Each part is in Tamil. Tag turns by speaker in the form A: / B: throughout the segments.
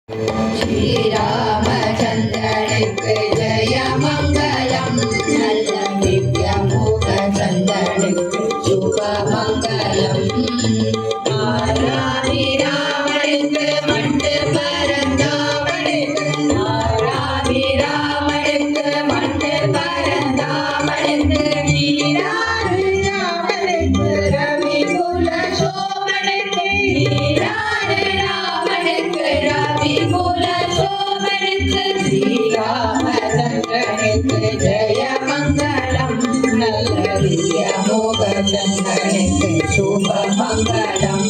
A: ஸ்ரீராமச்சந்திரனுக்கு ஜெய மங்களம். நல்ல திவ்ய முக சந்தனுக்கு சுப மங்களம். ராமனுக்கு மண்டு பரந்தாமனுக்கு ராமனுக்கு மண்டு பரந்தாமனுக்கு ராமனுக்கு ரவி குல சோமனுக்கு ராமனுக்கு ரவி குல சோமனுக்கு ஸ்ரீராமச்சந்திரனுக்கு ஜெய மங்களம். நல்ல திவ்ய மோக சந்தனுக்கு சுப மங்களம்.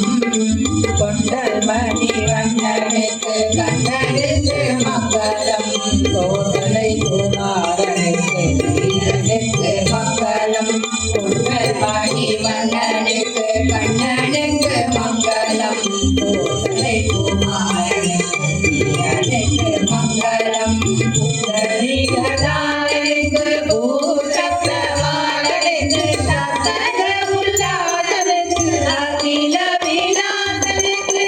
A: கொண்டல் மணி வண்ணனுக்கு கண்ணனுக்கு மங்களம். கோசலை குமாரனுக்கு வீரனுக்கு மங்களம். கொண்டல் மணி வண்ணனுக்கு கண்ணனுக்கு மங்களம். கோசலை குமாரனுக்கு வீரனுக்கு மங்களம். புண்டரீகதாரனுக்கு பூசக்கரவாளனுக்கு சக்கர உல்லாசனுக்கு அகில விநாசனுக்கு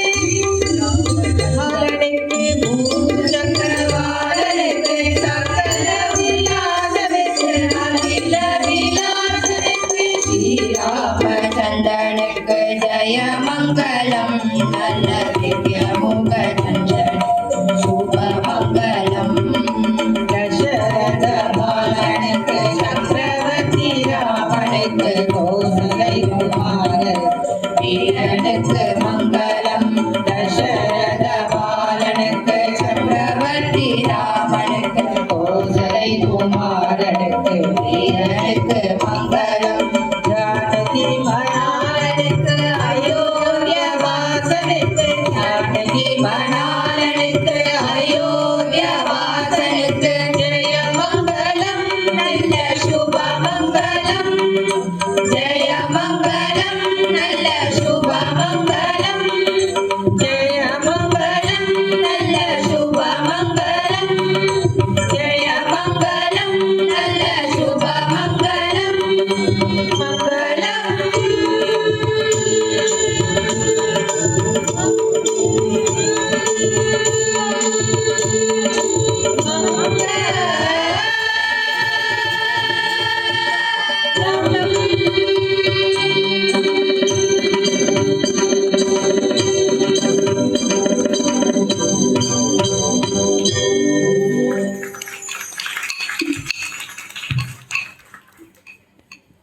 A: பூசக்கரவாளனுக்கு சக்கர உல்லாசனுக்கு அகில விநாசனுக்கு ஸ்ரீராமச்சந்திரனுக்கு ஜெய மங்களம். நல்ல திவ்ய முக சந்திரனுக்கு சுப மங்களம். தசரத பாலனுக்கு சக்கரவர்த்தி ராமனுக்கு கோசலை குமாரர் வீரனுக்கு மங்களம். தசரத பாலனுக்கு சக்கரவர்த்தி ராமனுக்கு கோசலை குமாரனுக்கு வீரனுக்கு மங்களம். ஜானகி மணாளனுக்கு அயோத்திய வாசனுக்கு ஜானகி மணாளனுக்கு